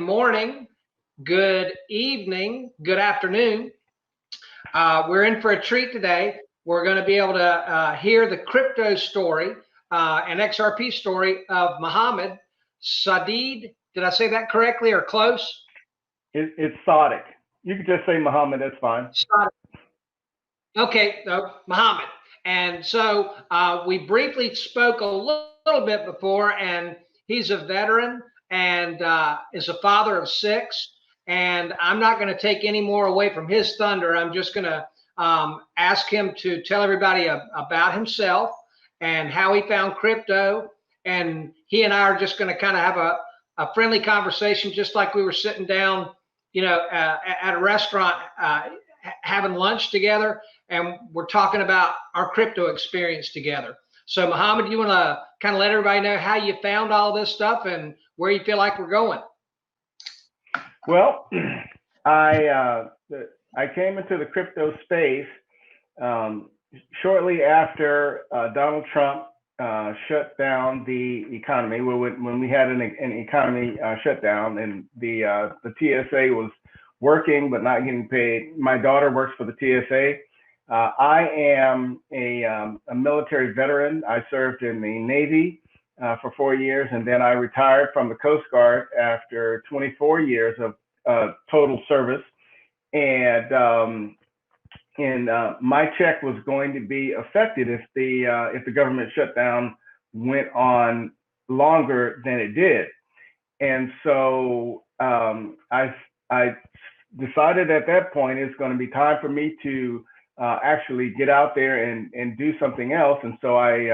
morning, good evening, good afternoon. We're in for a treat today. We're going to be able to hear the crypto story, an XRP story of Mohammed Saadiq. Did I say that correctly or close? It's Saadiq. You can just say Mohammed, that's fine. Saadiq. Okay, Mohammed. And so we briefly spoke a little bit before, and he's a veteran and is a father of 6. And I'm not going to take any more away from his thunder. I'm just going to ask him to tell everybody about himself and how he found crypto. And he and I are just going to kind of have a friendly conversation, just like we were sitting down, at a restaurant having lunch together. And we're talking about our crypto experience together. So, Mohammed, you want to kind of let everybody know how you found all this stuff and where you feel like we're going? Well, I came into the crypto space shortly after Donald Trump shut down the economy. When we had an economy shutdown and the TSA was working but not getting paid. My daughter works for the TSA. I am a military veteran. I served in the Navy for 4 years, and then I retired from the Coast Guard after 24 years of total service. And my check was going to be affected if the government shutdown went on longer than it did. And so I decided at that point it's going to be time for me to actually get out there and do something else. And so I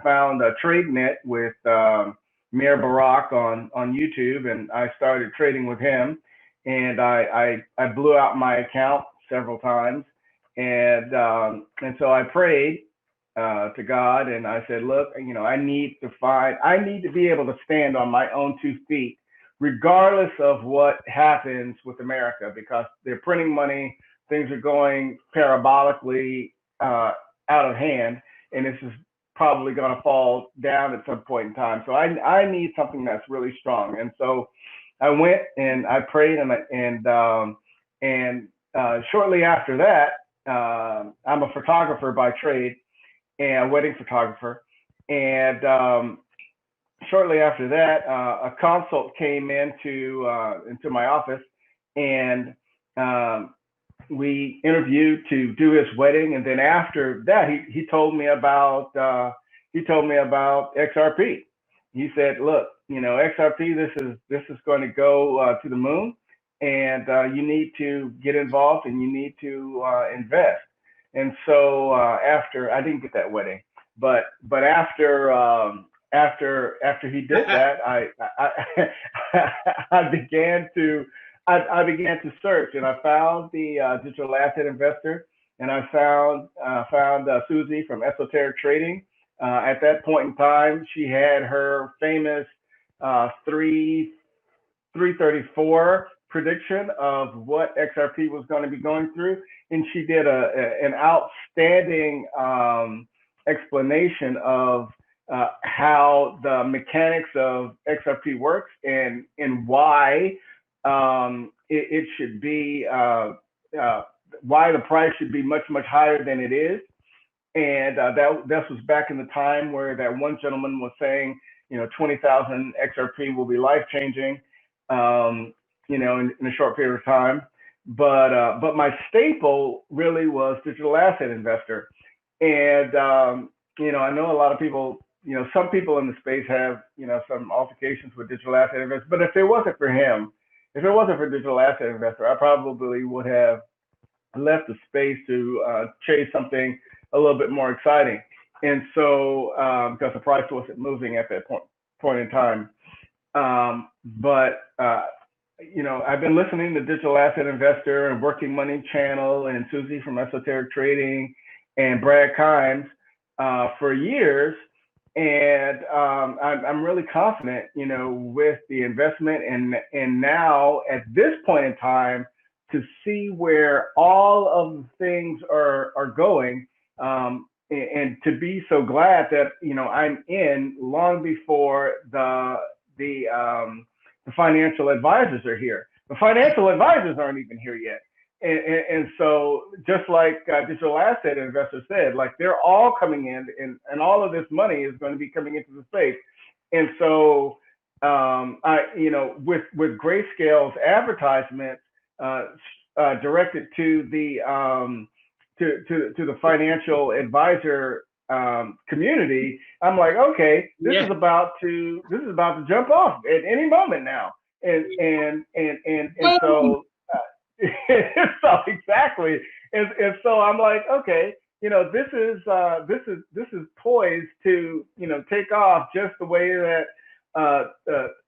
found a TradeNet with Mayor Barack on YouTube, and I started trading with him. And I blew out my account several times, and so I prayed to God, and I said, look, I need to be able to stand on my own 2 feet, regardless of what happens with America, because they're printing money. Things are going parabolically out of hand, and this is probably going to fall down at some point in time. So I need something that's really strong. And so I went and I prayed, and shortly after that, I'm a photographer by trade and a wedding photographer. And shortly after that, a consult came into my office, and we interviewed to do his wedding. And then after that, he told me about XRP. He said, look, XRP, this is going to go to the moon, and you need to get involved and you need to invest. And so after, I didn't get that wedding, but after he did that, I began to search, and I found the digital asset investor, and I found Susie from Esoteric Trading. At that point in time, she had her famous 334 prediction of what XRP was going to be going through, and she did an outstanding explanation of how the mechanics of XRP works and why it should be why the price should be much higher than it is. And that was back in the time where that one gentleman was saying, 20,000 XRP will be life changing, in a short period of time. But my staple really was digital asset investor. And I know a lot of people, some people in the space have, some altercations with digital asset investors. But if it wasn't for him, if it wasn't for digital asset investor, I probably would have left the space to chase something a little bit more exciting. And so, because the price wasn't moving at that point in time. But I've been listening to Digital Asset Investor and Working Money Channel and Susie from Esoteric Trading and Brad Kimes for years. And I'm really confident, with the investment and now at this point in time to see where all of the things are going, and to be so glad that I'm in long before the the financial advisors are here. The financial advisors aren't even here yet. And so just like digital asset investors said, like they're all coming in, and all of this money is going to be coming into the space. And so with Grayscale's advertisements directed to the to the financial advisor community, I'm like, okay, this is about to jump off at any moment now, and so. So exactly, and so I'm like, okay, this is poised to take off just the way that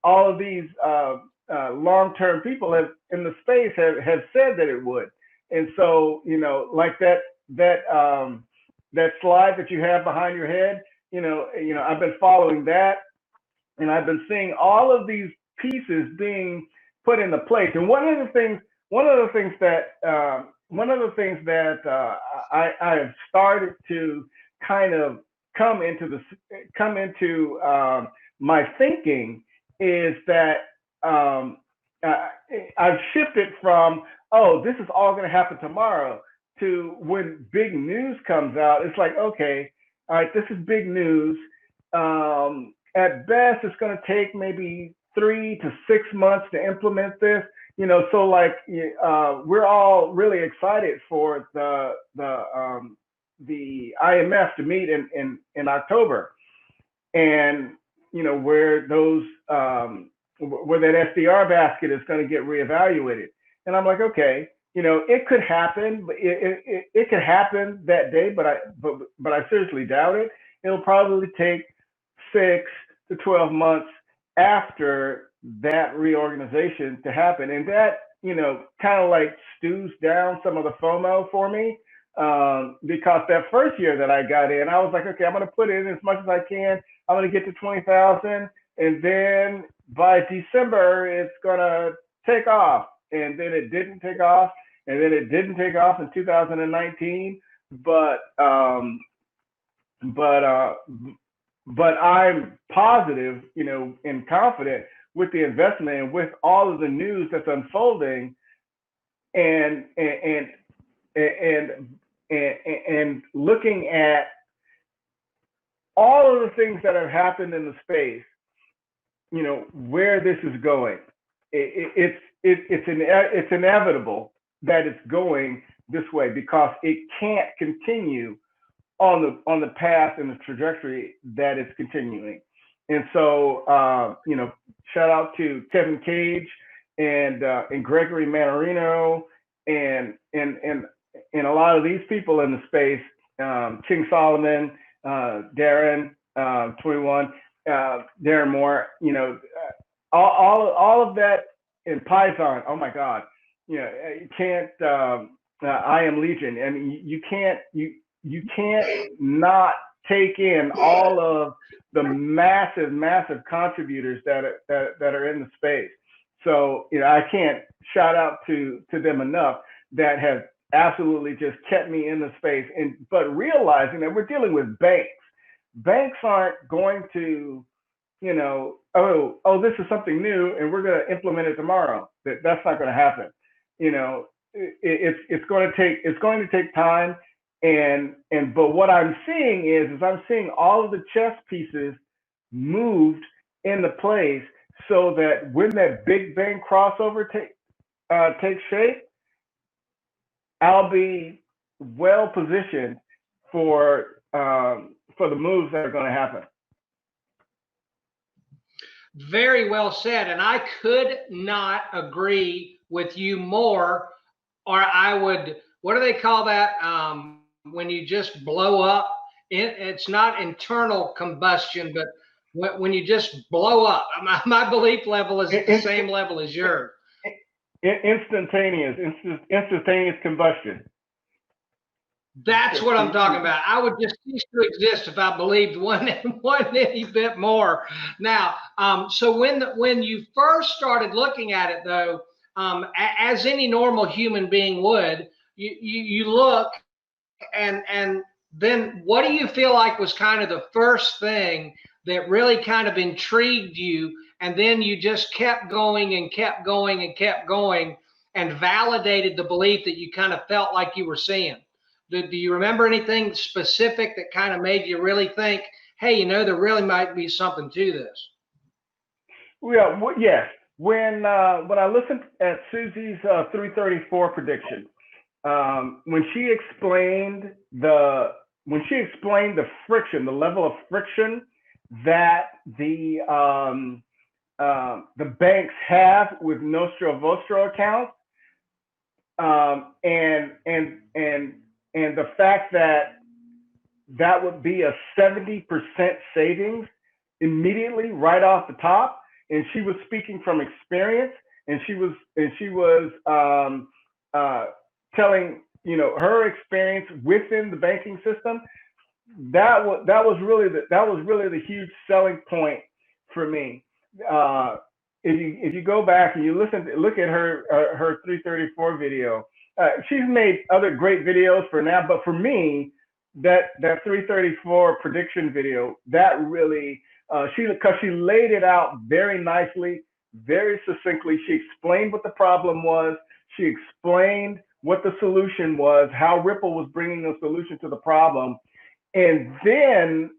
all of these long-term people in the space have said that it would. And so like that slide that you have behind your head, I've been following that, and I've been seeing all of these pieces being put into place. And one of the things that I have started to kind of come into my thinking is that I've shifted from, oh, this is all going to happen tomorrow, to when big news comes out, it's like, okay, all right, this is big news. At best, it's going to take maybe 3 to 6 months to implement this. So like we're all really excited for the IMF to meet in October, and where those where that SDR basket is going to get reevaluated. And I'm like, okay, it could happen, but it could happen that day, but I seriously doubt it. It'll probably take 6 to 12 months after that reorganization to happen. And that, kind of like stews down some of the FOMO for me, because that first year that I got in, I was like, okay, I'm going to put in as much as I can. I'm going to get to 20,000. And then by December, it's going to take off. And then it didn't take off. And then it didn't take off in 2019. But I'm positive, and confident with the investment and with all of the news that's unfolding, and looking at all of the things that have happened in the space, where this is going. It's inevitable that it's going this way, because it can't continue on the path and the trajectory that it's continuing. And so, shout out to Kevin Cage and Gregory Mannarino and a lot of these people in the space, King Solomon, Darren 21, Darren Moore, all of that in Python. Oh my God, you can't. I Am Legion, and you can't not take in all of the massive contributors that are in the space. So I can't shout out to them enough, that have absolutely just kept me in the space. But realizing that we're dealing with banks. Banks aren't going to, oh, this is something new and we're going to implement it tomorrow. That's not going to happen. It's going to take time. But what I'm seeing is I'm seeing all of the chess pieces moved into place, so that when that big bang crossover takes shape, I'll be well positioned for the moves that are going to happen. Very well said, and I could not agree with you more. Or I would, what do they call that? When you just blow up, it's not internal combustion, but when you just blow up. My belief level is at the same level as yours. Instantaneous combustion. That's what I'm talking about. I would just cease to exist if I believed one any bit more. Now, so when you first started looking at it, though, as any normal human being would, you look, and then what do you feel like was kind of the first thing that really kind of intrigued you and then you just kept going and kept going and kept going and validated the belief that you kind of felt like you were seeing. Do you remember anything specific that kind of made you really think, hey, there really might be something to this? Yeah, yes. When I listened at Susie's 334 prediction, when she explained the friction, the level of friction that the banks have with Nostro Vostro accounts, and the fact that would be a 70% savings immediately right off the top. And she was speaking from experience, and she was telling her experience within the banking system. That was really the huge selling point for me. If you go back and you look at her 334 video, she's made other great videos for now, but for me, that 334 prediction video, that really because she laid it out very nicely, very succinctly. She explained what the problem was. She explained what the solution was, how Ripple was bringing a solution to the problem. And then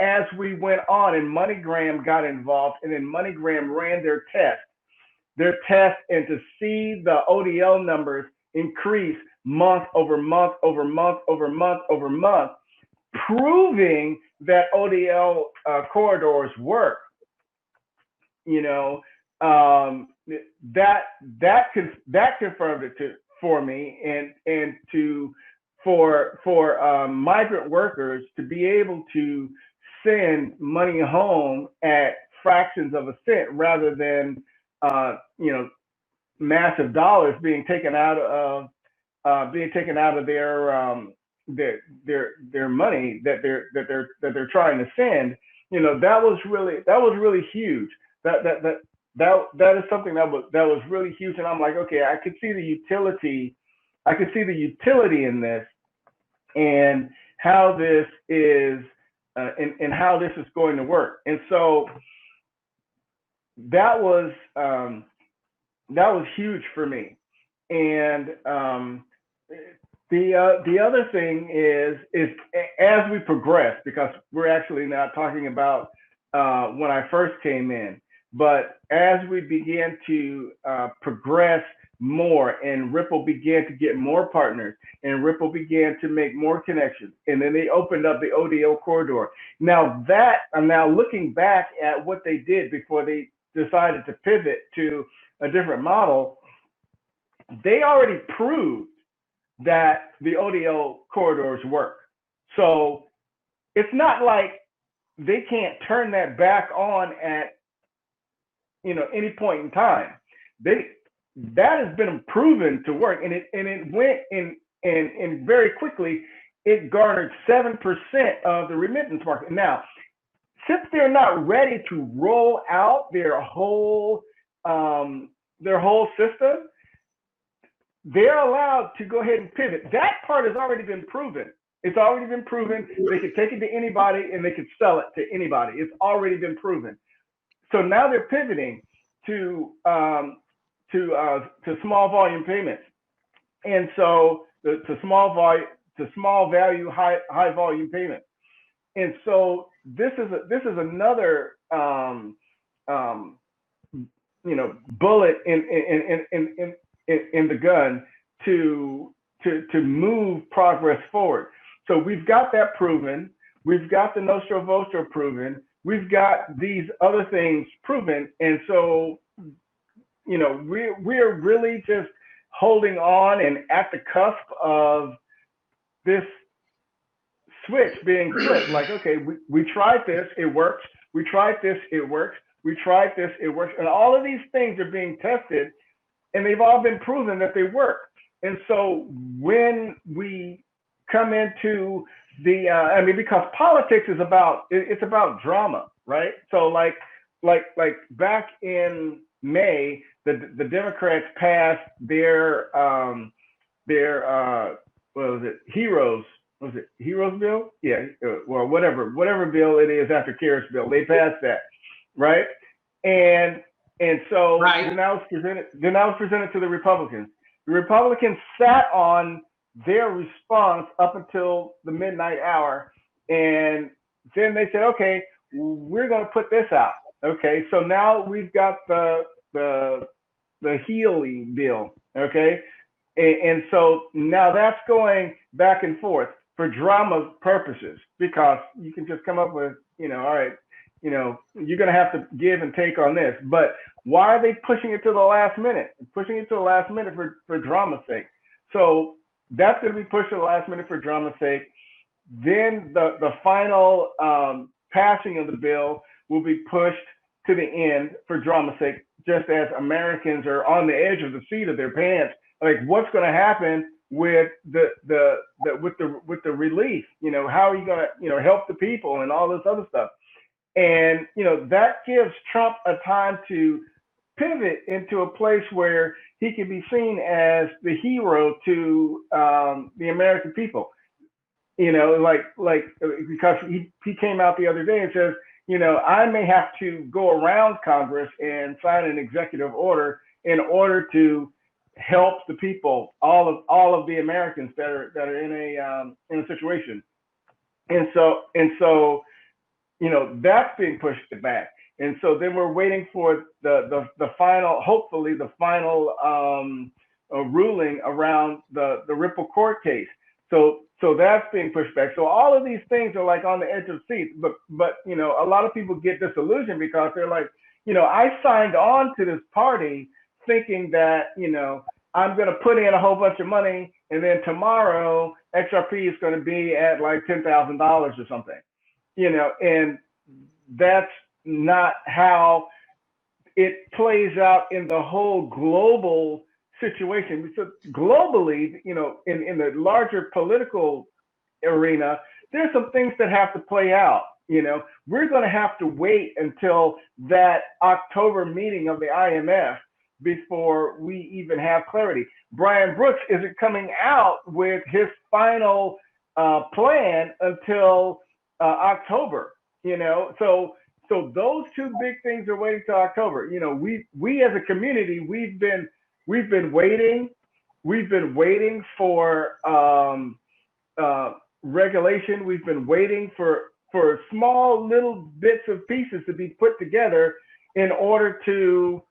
as we went on, and MoneyGram got involved, and then MoneyGram ran their test, and to see the ODL numbers increase month over month over month over month over month, proving that ODL corridors work. That confirmed it for me, and for migrant workers to be able to send money home at fractions of a cent rather than massive dollars being taken out of their money that they're trying to send. That was really huge. That is something that was really huge. And I'm like, okay, I could see the utility in this, and how this is and how this is going to work. And so that was huge for me. And the other thing is as we progress, because we're actually not talking about when I first came in, but as we began to progress more, and Ripple began to get more partners, and Ripple began to make more connections, and then they opened up the ODL corridor. Now I'm now looking back at what they did before they decided to pivot to a different model. They already proved that the ODL corridors work. So it's not like they can't turn that back on at any point in time. That has been proven to work, and it went in very quickly. It garnered 7% of the remittance market. Now, since they're not ready to roll out their whole system, they're allowed to go ahead and pivot. That part has already been proven. It's already been proven. They could take it to anybody, and they could sell it to anybody. It's already been proven. So now they're pivoting to small volume payments, and so to small value, high volume payments. And so this is another bullet in the gun to move progress forward. So we've got that proven. We've got the Nostro Vostro proven. We've got these other things proven. And so, we're really just holding on and at the cusp of this switch being flipped. Like, okay, we tried this, it works. We tried this, it works. We tried this, it works. And all of these things are being tested, and they've all been proven that they work. And so when we come into because politics is about drama, right? So like back in May, the Democrats passed their what was it, Heroes bill? Yeah, well, whatever bill it is after CARES bill, they passed that, right? And so Right. then I was presented to the Republicans. The Republicans sat on their response up until the midnight hour, and then they said, okay, we're going to put this out. Okay, so now we've got the Healy bill. Okay, and so now that's going back and forth for drama purposes, because you can just come up with, all right, you're going to have to give and take on this. But why are they pushing it to the last minute? Pushing it to the last minute for drama's sake. So that's going to be pushed to the last minute for drama's sake. Then the final passing of the bill will be pushed to the end for drama's sake, just as Americans are on the edge of the seat of their pants. Like, what's going to happen with the relief? How are you going to help the people and all this other stuff? And that gives Trump a time to pivot into a place where he can be seen as the hero to the American people. Because he came out the other day and says, I may have to go around Congress and sign an executive order in order to help the people, all of the Americans that are in a situation. And so that's being pushed back. And so then we're waiting for the final, hopefully the final ruling around the Ripple court case. So that's being pushed back. So all of these things are like on the edge of seats. But a lot of people get disillusioned because they're like, I signed on to this party thinking that I'm going to put in a whole bunch of money, and then tomorrow XRP is going to be at like $10,000 or something. And that's not how it plays out in the whole global situation. So globally, in the larger political arena, there's some things that have to play out. We're going to have to wait until that October meeting of the IMF before we even have clarity. Brian Brooks isn't coming out with his final plan until October. So those two big things are waiting till October. We as a community, we've been waiting. We've been waiting for regulation. We've been waiting for small little bits of pieces to be put together in order to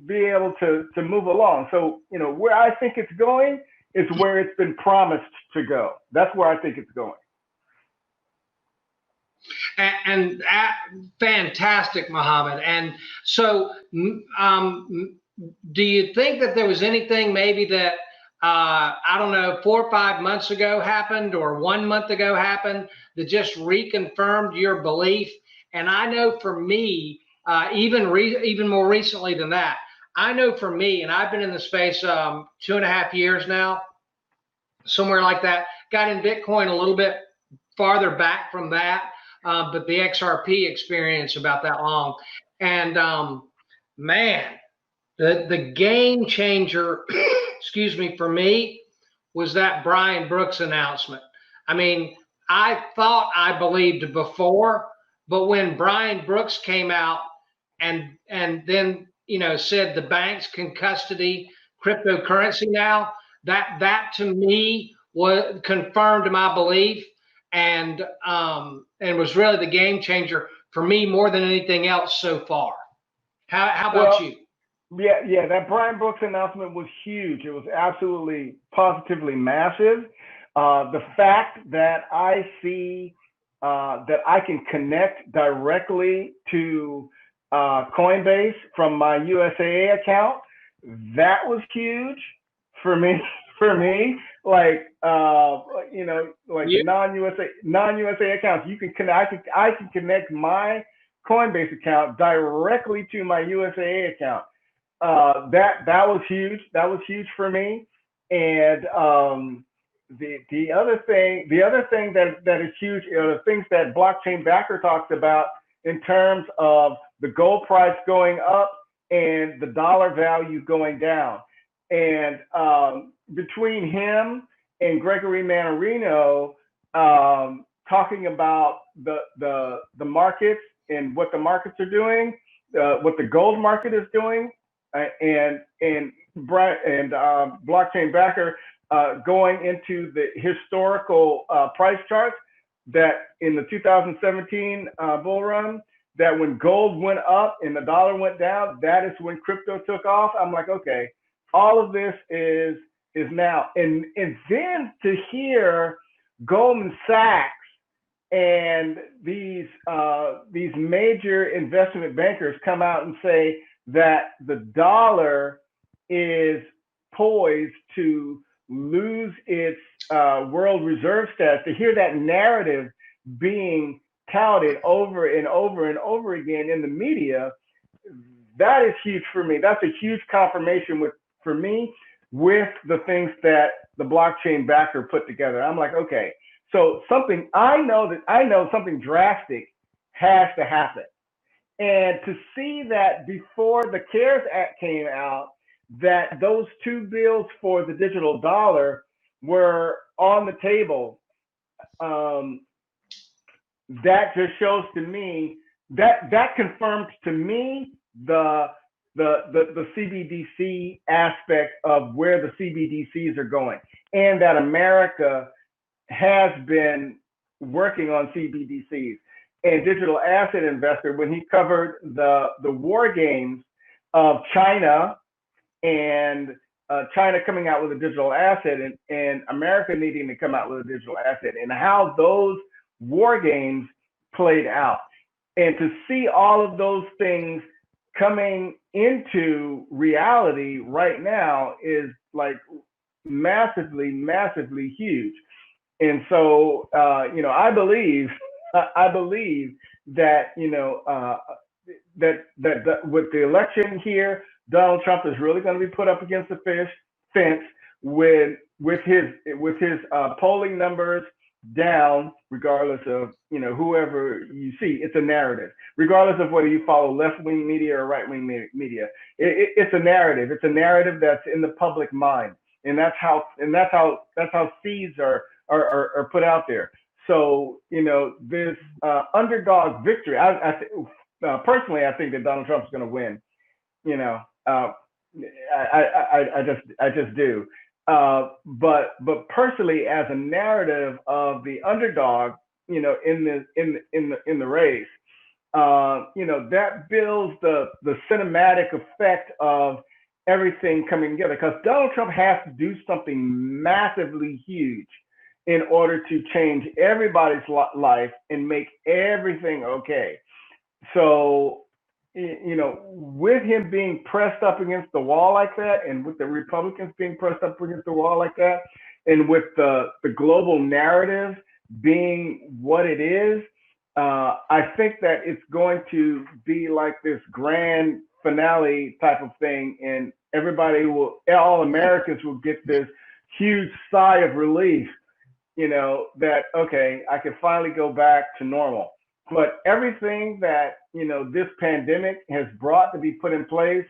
be able to move along. So where I think it's going is where it's been promised to go. That's where I think it's going. And fantastic, Mohammed. And so, do you think that there was anything maybe that I don't know, 4 or 5 months ago happened, or 1 month ago happened, that just reconfirmed your belief? And I know for me, even more recently than that, I know for me, and I've been in the space 2.5 years now, somewhere like that. Got in Bitcoin a little bit farther back from that. But the XRP experience about that long. And man, the game changer, excuse me, for me was that Brian Brooks announcement. I mean, I thought I believed before, but when Brian Brooks came out and then said the banks can custody cryptocurrency now, that to me was confirmed my belief. And was really the game changer for me more than anything else so far. How about you? Yeah, that Brian Brooks announcement was huge. It was absolutely, positively massive. The fact that I see that I can connect directly to Coinbase from my USAA account, that was huge for me. Like non-USA accounts, you can connect. I can connect my Coinbase account directly to my USAA account. That was huge. That was huge for me. And the other thing that is huge are the things that Blockchain Backer talks about in terms of the gold price going up and the dollar value going down. And between him and Gregory Mannarino talking about the markets what the markets are doing, what the gold market is doing, and blockchain backer going into the historical price charts that in the 2017 bull run, that when gold went up and the dollar went down, that is when crypto took off. I'm like, okay, all of this is now, and then to hear Goldman Sachs and these major investment bankers come out and say that the dollar is poised to lose its world reserve status, to hear that narrative being touted over and over and over again in the media, that is huge for me. That's a huge confirmation for me with the things that the blockchain backer put together. I'm like, okay, so I know something drastic has to happen. And to see that before the CARES Act came out, that those two bills for the digital dollar were on the table, that just shows to me that confirms to me the CBDC aspect of where the CBDCs are going, and that America has been working on CBDCs. And Digital Asset Investor, when he covered the war games of China and China coming out with a digital asset and America needing to come out with a digital asset, and how those war games played out, and to see all of those things coming into reality right now is like massively huge. And so I believe that that with the election here, Donald Trump is really going to be put up against the fence with his polling numbers down, regardless of whoever you see. It's a narrative, regardless of whether you follow left-wing media or right-wing media. It's a narrative. It's a narrative that's in the public mind, and that's how seeds are put out there. So this underdog victory. Personally, I think that Donald Trump's going to win. I just do. But personally, as a narrative of the underdog, in the race, that builds the cinematic effect of everything coming together. Because Donald Trump has to do something massively huge in order to change everybody's life and make everything okay. So, with him being pressed up against the wall like that, and with the Republicans being pressed up against the wall like that, and with the global narrative being what it is, I think that it's going to be like this grand finale type of thing, and all Americans will get this huge sigh of relief, that, okay, I can finally go back to normal. But everything that, this pandemic has brought to be put in place,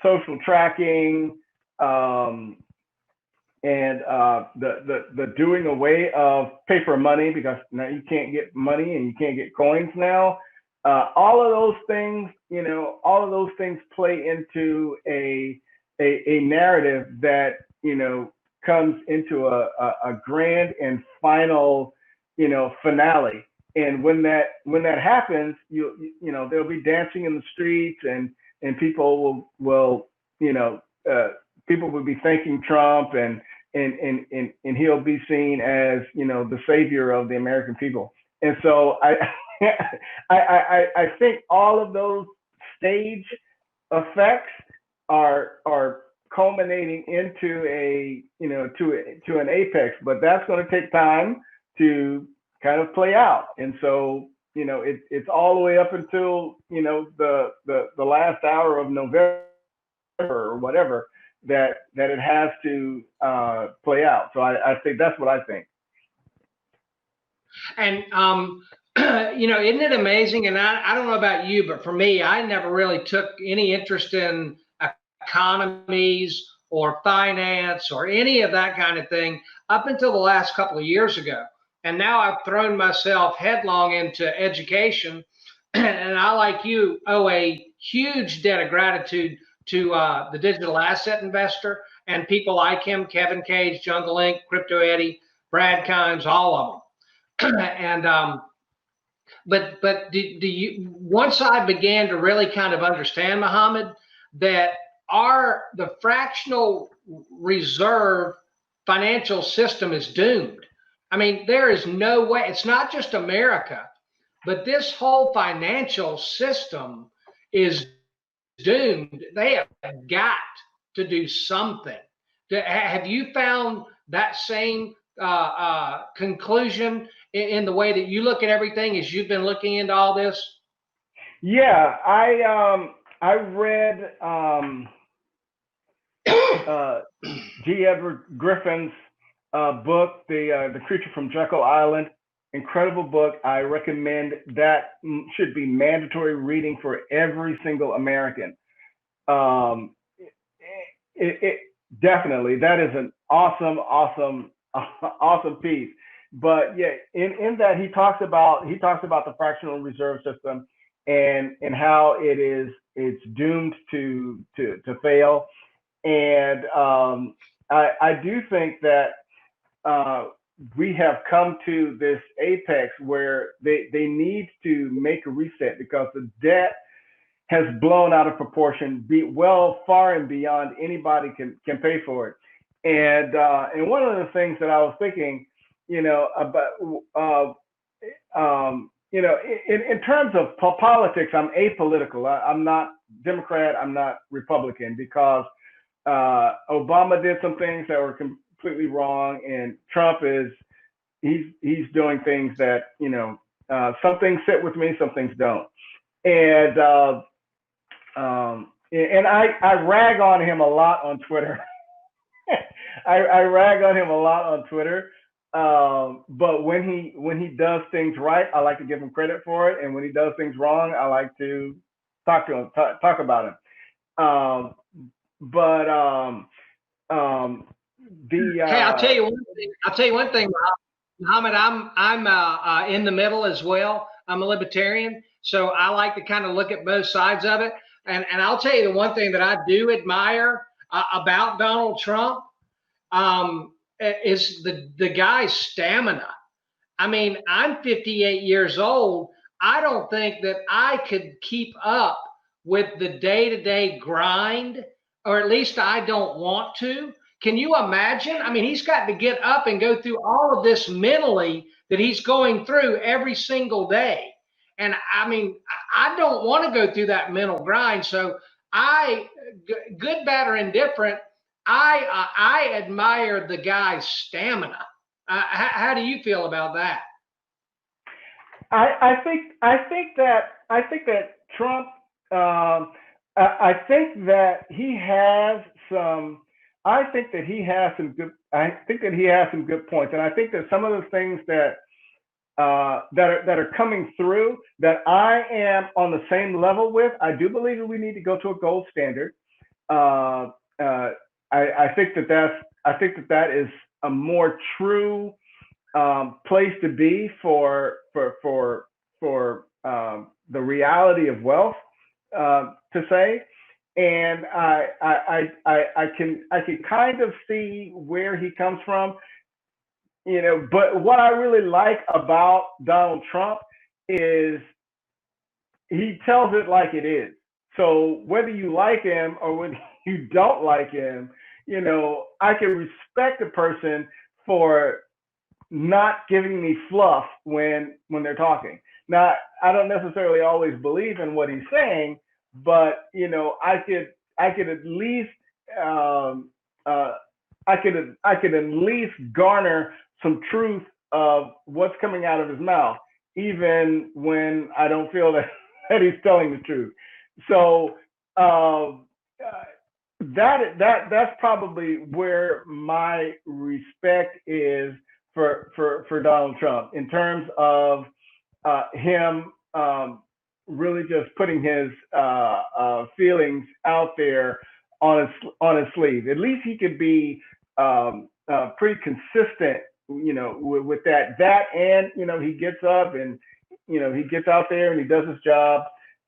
social tracking, and the doing away of paper money, because now you can't get money and you can't get coins now. All of those things, play into a narrative that, comes into a grand and final, finale. And when that happens, there'll be dancing in the streets, and people will people will be thanking Trump, and he'll be seen as the savior of the American people. And so I think all of those stage effects are culminating into to an apex, but that's going to take time to kind of play out. And so it's all the way up until the last hour of November or whatever that it has to play out. So I think that's what I think. And isn't it amazing? And I don't know about you, but for me, I never really took any interest in economies or finance or any of that kind of thing up until the last couple of years ago, And now I've thrown myself headlong into education. And I, like you, owe a huge debt of gratitude to the digital asset investor and people like him, Kevin Cage, Jungle Inc., Crypto Eddie, Brad Kimes, all of them. And but do you, once I began to really kind of understand, Muhammad, that the fractional reserve financial system is doomed. I mean, there is no way. It's not just America, but this whole financial system is doomed. They have got to do something. Have you found that same conclusion in the way that you look at everything as you've been looking into all this? Yeah, I read G. Edward Griffin's book, The Creature from Jekyll Island. Incredible book. I recommend that. Should be mandatory reading for every single American. It definitely, that is an awesome piece. But yeah, in that he talks about the fractional reserve system and how it's doomed to fail. And I do think that we have come to this apex where they need to make a reset, because the debt has blown out of proportion, far and beyond anybody can pay for it. And one of the things that I was thinking, about, in terms of politics, I'm apolitical. I'm not Democrat. I'm not Republican, because Obama did some things that were completely wrong, and Trump he's doing things that, some things sit with me, some things don't. And I rag on him a lot on Twitter. I rag on him a lot on Twitter. But when he does things right, I like to give him credit for it. And when he does things wrong, I like to talk to him, talk about him. Hey, I'll tell you one thing. Muhammad. I'm in the middle as well. I'm a libertarian, so I like to kind of look at both sides of it. And I'll tell you the one thing that I do admire about Donald Trump is the guy's stamina. I mean, I'm 58 years old. I don't think that I could keep up with the day-to-day grind, or at least I don't want to. Can you imagine? I mean, he's got to get up and go through all of this mentally that he's going through every single day. And I mean, I don't want to go through that mental grind. So good, bad, or indifferent, I admire the guy's stamina. How do you feel about that? I think that Trump. I think that he has some. I think that he has some good. I think that he has some good points, and I think that some of the things that are coming through that I am on the same level with. I do believe that we need to go to a gold standard. I think that is a more true place to be for the reality of wealth, to say. And I can kind of see where he comes from, but what I really like about Donald Trump is he tells it like it is. So whether you like him or whether you don't like him, I can respect a person for not giving me fluff when they're talking. Now, I don't necessarily always believe in what he's saying, but I could at least I could at least garner some truth of what's coming out of his mouth, even when I don't feel that he's telling the truth. So that's probably where my respect is for Donald Trump, in terms of him really just putting his feelings out there on his sleeve. At least he could be pretty consistent with that, and he gets up and he gets out there and he does his job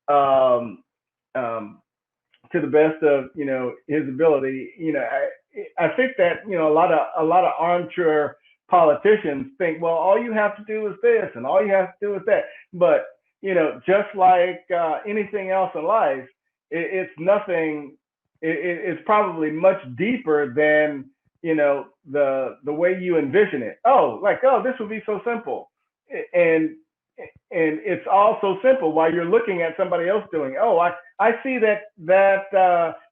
um, to the best of his ability. I think that a lot of armchair politicians think, well, all you have to do is this and all you have to do is that. But just like anything else in life, it's nothing. It's probably much deeper than the way you envision it. Oh, this would be so simple, and it's all so simple while you're looking at somebody else doing. Oh, I see that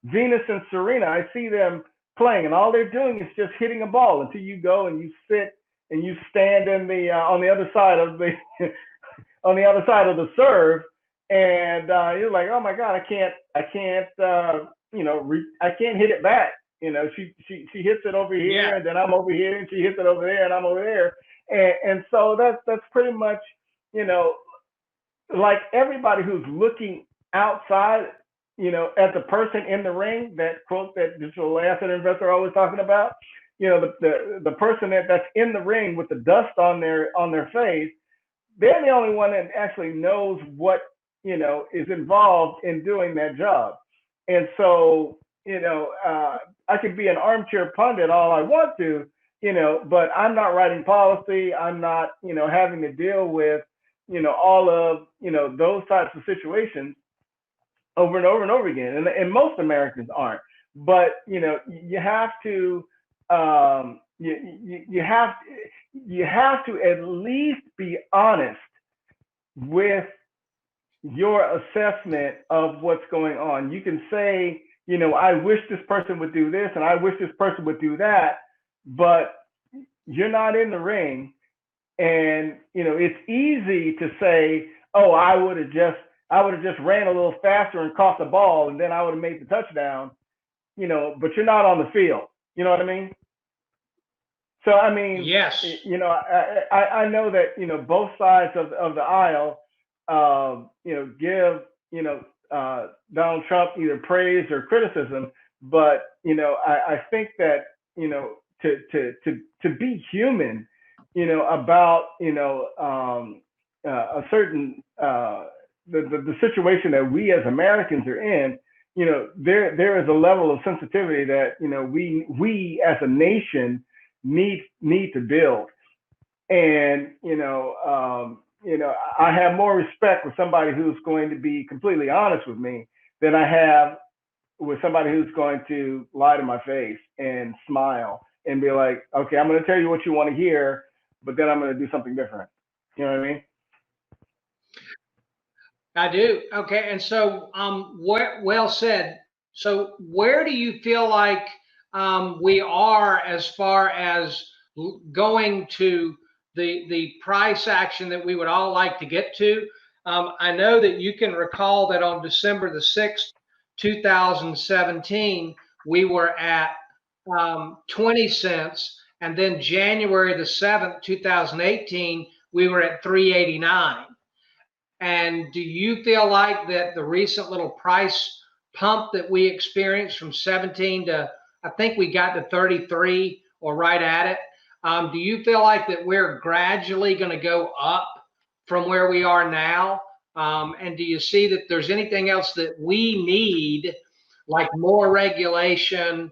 Venus and Serena. I see them playing, and all they're doing is just hitting a ball until you go and you sit and you stand in the on the other side of the on the other side of the serve, and you're like, oh my God, I can't I can't hit it back. She hits it over here, Yeah. and then I'm over here, and she hits it over there, and I'm over there, and so that's pretty much like everybody who's looking outside, at the person in the ring, that quote that digital asset investor always talking about, the person that's in the ring with the dust on their face, they're the only one that actually knows what, is involved in doing that job. And so, I could be an armchair pundit all I want to, but I'm not writing policy. I'm not, having to deal with, all of, those types of situations over and over and over again. And most Americans aren't. But, you have to, you have to at least be honest with your assessment of what's going on. You can say, I wish this person would do this and I wish this person would do that, but you're not in the ring. And it's easy to say, oh, I would have just ran a little faster and caught the ball and then I would have made the touchdown, but you're not on the field. You know what I mean? So I mean, Yes. I know that both sides of the aisle, give Donald Trump either praise or criticism, but I think that to be human, about a certain the situation that we as Americans are in, there is a level of sensitivity that we as a nation need to build. And I have more respect with somebody who's going to be completely honest with me than I have with somebody who's going to lie to my face and smile and be like, okay, I'm going to tell you what you want to hear, but then I'm going to do something different. You know what I mean? I do. Okay. And so, well said. So, where do you feel like we are as far as going to the price action that we would all like to get to? I know that you can recall that on December the 6th, 2017, we were at 20 cents. And then January the 7th, 2018, we were at 389. And do you feel like that the recent little price pump that we experienced from 17 to, I think we got to 33 or right at it, do you feel like that we're gradually going to go up from where we are now? And do you see that there's anything else that we need, like more regulation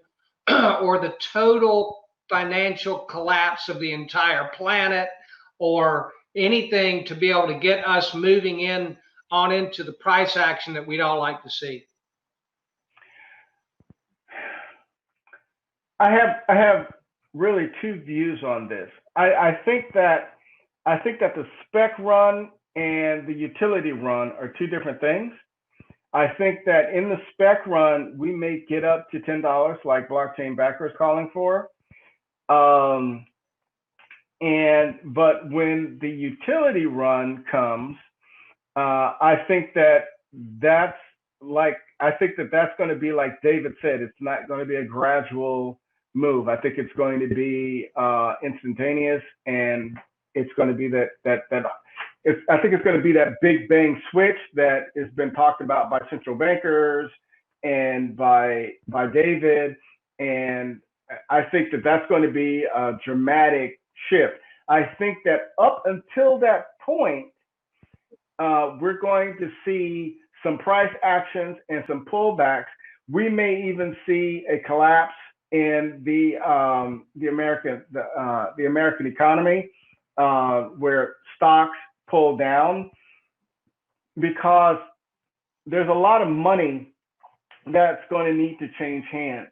or the total financial collapse of the entire planet, or anything to be able to get us moving in on into the price action that we'd all like to see? I have really two views on this. I think that the spec run and the utility run are two different things. I think that in the spec run, we may get up to $10 like blockchain backers calling for. But when the utility run comes, I think that's going to be like David said. It's not going to be a gradual move. I think it's going to be instantaneous, and it's going to be I think it's going to be that big bang switch that has been talked about by central bankers and by David. And I think that that's going to be a dramatic shift. I think that up until that point, we're going to see some price actions and some pullbacks. We may even see a collapse in the American economy, where stocks pull down, because there's a lot of money that's going to need to change hands.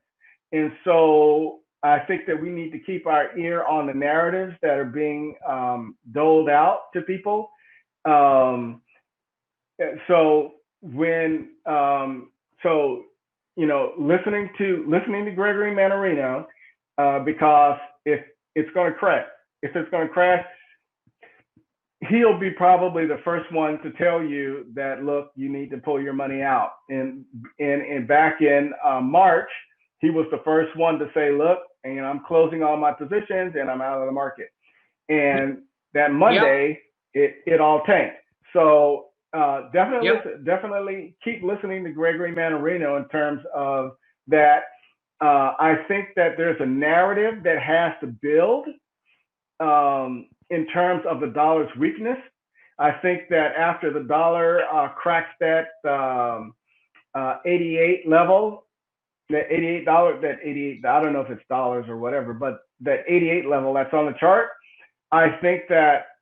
And so I think that we need to keep our ear on the narratives that are being doled out to people. So when listening to Gregory Mannarino, because if it's going to crash, he'll be probably the first one to tell you that, look, you need to pull your money out. And back in March, he was the first one to say, look, and I'm closing all my positions and I'm out of the market. And that Monday, it all tanked. So definitely keep listening to Gregory Mannarino in terms of that. I think that there's a narrative that has to build in terms of the dollar's weakness. I think that after the dollar cracks that 88 level, that $88, I don't know if it's dollars or whatever, but that 88 level that's on the chart, I think that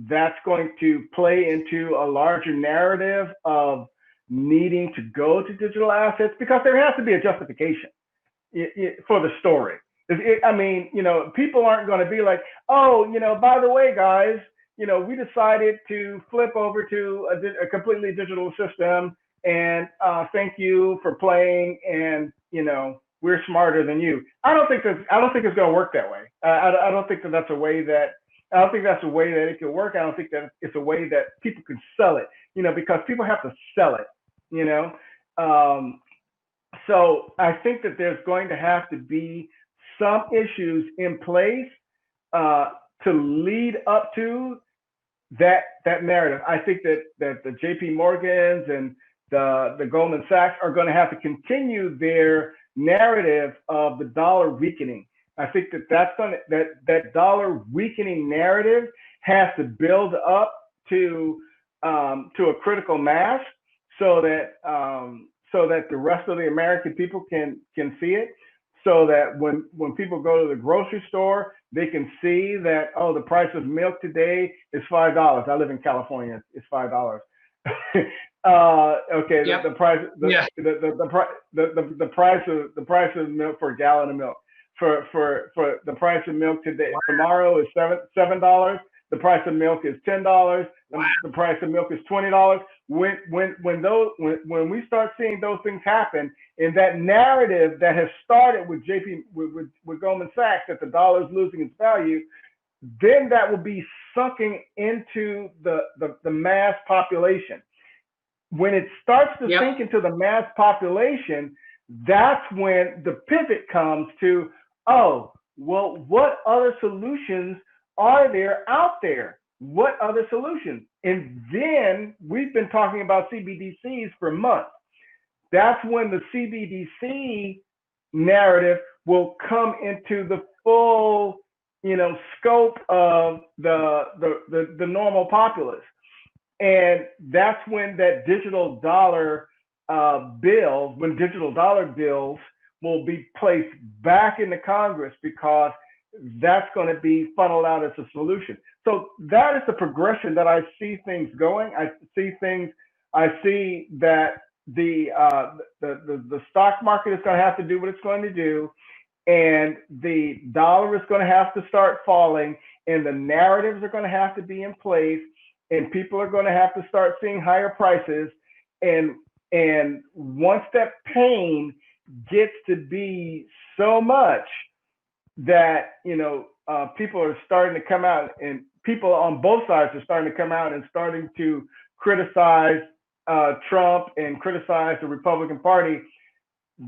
that's going to play into a larger narrative of needing to go to digital assets, because there has to be a justification for the story. People aren't going to be like, oh, by the way, guys, we decided to flip over to a completely digital system, and thank you for playing, and we're smarter than you. I don't think it's going to work that way. I don't think that's a way that it can work. I don't think that it's a way that people can sell it, because people have to sell it, So I think that there's going to have to be some issues in place to lead up to that narrative. I think that the JP Morgans and the Goldman Sachs are going to have to continue their narrative of the dollar weakening. I think that dollar weakening narrative has to build up to a critical mass, so that the rest of the American people can see it, so that when people go to the grocery store, they can see that, oh, the price of milk today is $5. I live in California; it's $5. Okay, yep. the price of milk for a gallon of milk for the price of milk today, tomorrow is $7. The price of milk is $10. Wow. The price of milk is $20. When we start seeing those things happen, and that narrative that has started with with Goldman Sachs, that the dollar is losing its value, then that will be sunken into the mass population. When it starts to sink into the mass population, that's when the pivot comes to, oh, well, what other solutions are there out there? What other solutions? And then we've been talking about CBDCs for months. That's when the CBDC narrative will come into the full, scope of the normal populace. And that's when that digital dollar bills will be placed back into Congress, because that's going to be funneled out as a solution. So that is the progression that I see things going. I see that the stock market is going to have to do what it's going to do, and the dollar is going to have to start falling, and the narratives are going to have to be in place, and people are going to have to start seeing higher prices. And once that pain gets to be so much that people are starting to come out, and people on both sides are starting to come out and starting to criticize Trump and criticize the Republican Party,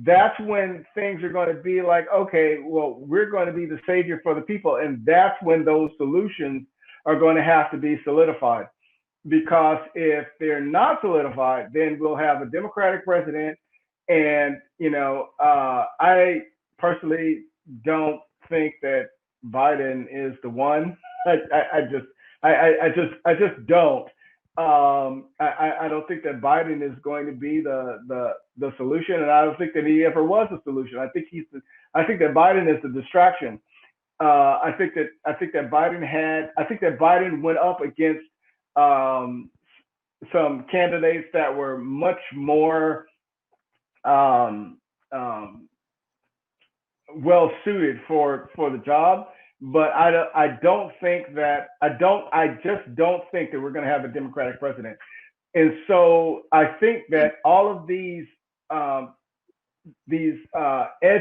that's when things are going to be like, okay, well, we're going to be the savior for the people. And that's when those solutions are going to have to be solidified. Because if they're not solidified, then we'll have a Democratic president. And, I personally don't think that Biden is the one. I just don't. I don't think that Biden is going to be the solution, and I don't think that he ever was a solution. I think that Biden is the distraction. I think that Biden went up against some candidates that were much more well suited for the job. But I just don't think that we're going to have a Democratic president. And so I think that all of these edge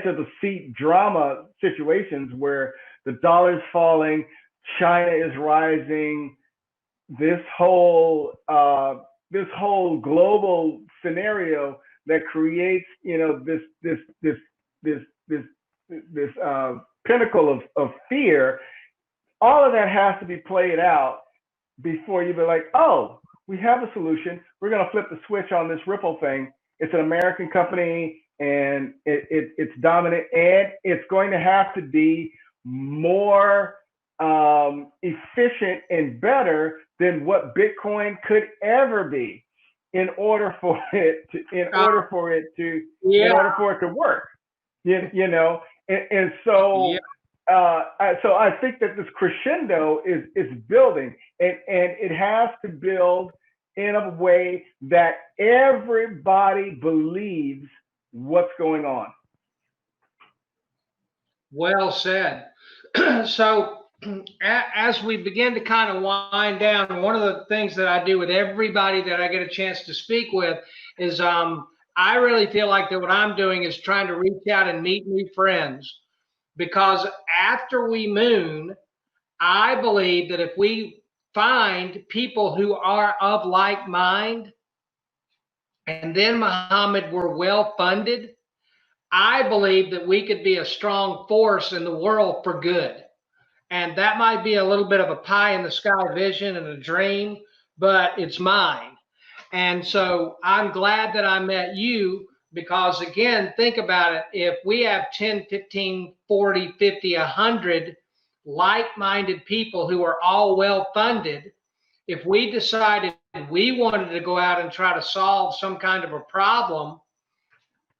of the seat drama situations where the dollar's falling, China is rising, this whole global scenario that creates, this pinnacle of fear, all of that has to be played out before you be like, oh, we have a solution. We're going to flip the switch on this Ripple thing. It's an American company, and it's dominant, and it's going to have to be more efficient and better than what Bitcoin could ever be in order for it to work. And so so I think that this crescendo is building, and it has to build in a way that everybody believes what's going on. Well said. So as we begin to kind of wind down, one of the things that I do with everybody that I get a chance to speak with is I really feel like that what I'm doing is trying to reach out and meet new friends, because after we moon, I believe that if we find people who are of like mind, and then, Muhammad, we're well funded, I believe that we could be a strong force in the world for good. And that might be a little bit of a pie in the sky vision and a dream, but it's mine. And so I'm glad that I met you, because again, think about it. If we have 10, 15, 40, 50, 100 like-minded people who are all well funded, if we decided we wanted to go out and try to solve some kind of a problem,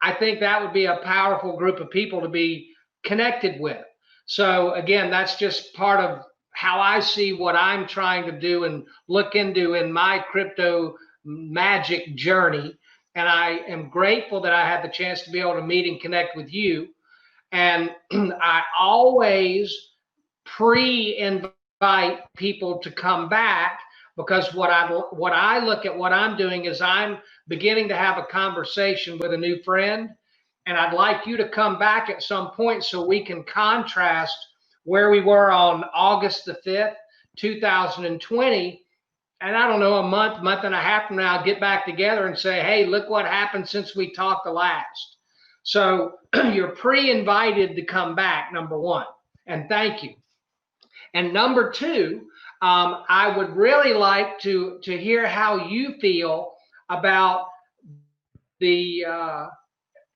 I think that would be a powerful group of people to be connected with. So again, that's just part of how I see what I'm trying to do and look into in my crypto magic journey. And I am grateful that I had the chance to be able to meet and connect with you. And I always pre-invite people to come back, because what I look at what I'm doing is I'm beginning to have a conversation with a new friend, and I'd like you to come back at some point so we can contrast where we were on August the 5th, 2020. And I don't know, a month and a half from now, get back together and say, hey, look what happened since we talked the last. So you're pre-invited to come back, number one, and thank you. And number two, I would really like to hear how you feel about the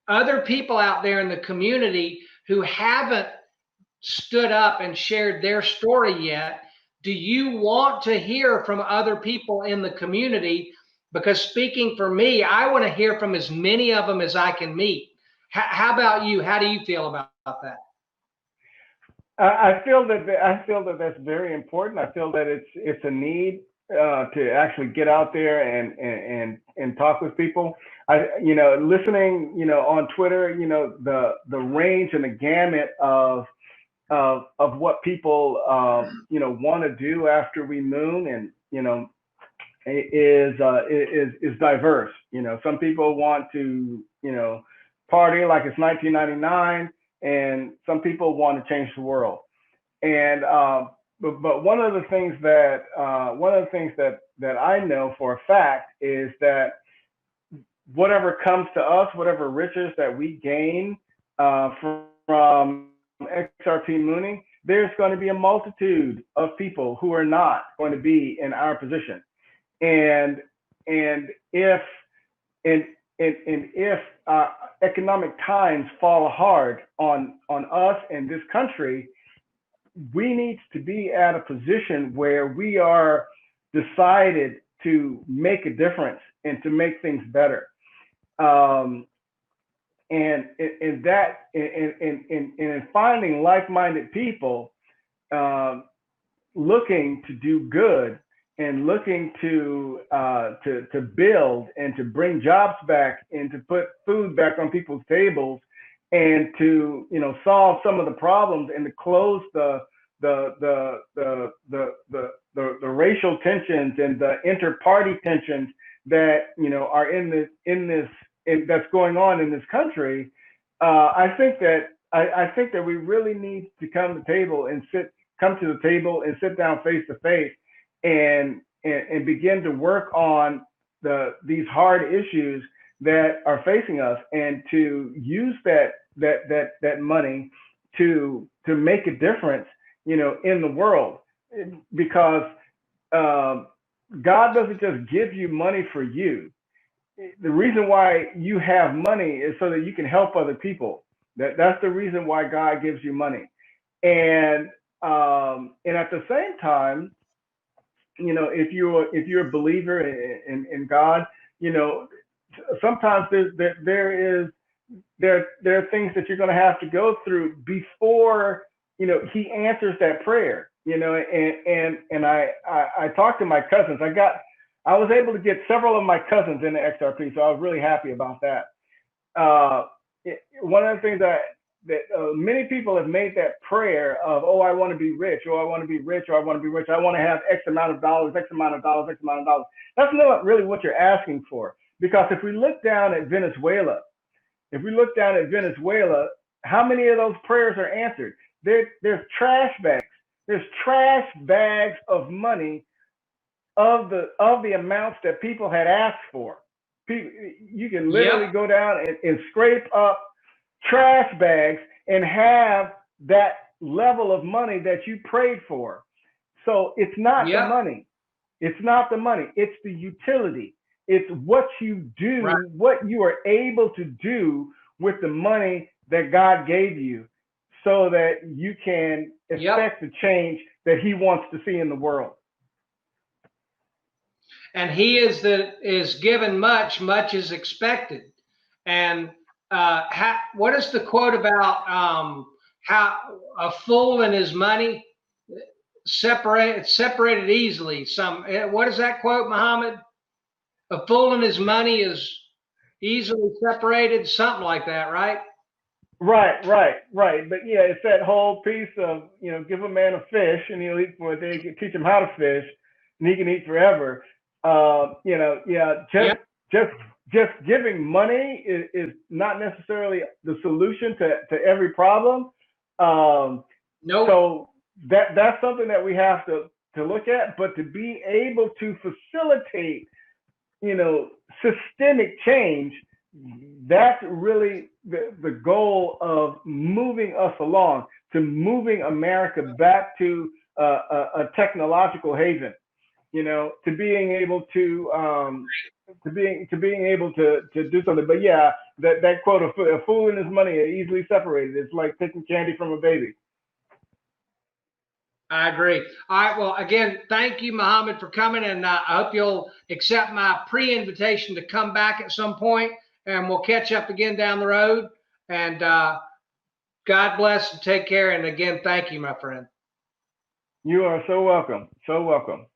other people out there in the community who haven't stood up and shared their story yet. Do you want to hear from other people in the community? Because speaking for me, I want to hear from as many of them as I can meet. How about you? How do you feel about that? I feel that that's very important. I feel that it's a need to actually get out there and talk with people. Listening, on Twitter, the range and the gamut of what people want to do after we moon, and is diverse. Some people want to party like it's 1999. And some people want to change the world. And but one of the things that I know for a fact is that whatever comes to us, whatever riches that we gain from XRP mooning, there's going to be a multitude of people who are not going to be in our position. And if economic times fall hard on us and this country, we need to be at a position where we are decided to make a difference and to make things better. And in finding like-minded people looking to do good and looking to build and to bring jobs back and to put food back on people's tables and to solve some of the problems and to close the racial tensions and the inter-party tensions that are that's going on in this country. I think that we really need to come to the table and sit down face to face and begin to work on these hard issues that are facing us, and to use that money to make a difference, in the world, because God doesn't just give you money for you. The reason why you have money is so that you can help other people. That's the reason why God gives you money. And at the same time, if you're a believer in God, sometimes there are things that you're going to have to go through before He answers that prayer. And I talked to my cousins. I was able to get several of my cousins into XRP, so I was really happy about that. One of the things that many people have made that prayer of, oh, I want to be rich, or I want to be rich, or I want to be rich. I want to have X amount of dollars, X amount of dollars, X amount of dollars. That's not really what you're asking for. Because if we look down at Venezuela, how many of those prayers are answered? There's trash bags. There's trash bags of money of the amounts that people had asked for. You can literally go down and scrape up trash bags and have that level of money that you prayed for. So it's not the money. It's not the money. It's the utility. It's what you do, what you are able to do with the money that God gave you, so that you can affect the change that He wants to see in the world. And He is given much is expected. And what is the quote about how a fool and his money separated easily? What is that quote, Muhammad? A fool and his money is easily separated, something like that, right? Right. But yeah, it's that whole piece of, give a man a fish and he'll eat for a day. Teach him how to fish and he can eat forever. Just giving money is not necessarily the solution to every problem. So that's something that we have to look at, but to be able to facilitate, systemic change, that's really the goal of moving us along, to moving America back to a technological haven, to being able to do something. But yeah, that quote, a fool and his money are easily separated. It's like taking candy from a baby. I agree. All right. Well, again, thank you, Muhammad, for coming, and I hope you'll accept my pre-invitation to come back at some point, and we'll catch up again down the road. And God bless and take care. And again, thank you, my friend. You are so welcome. So welcome.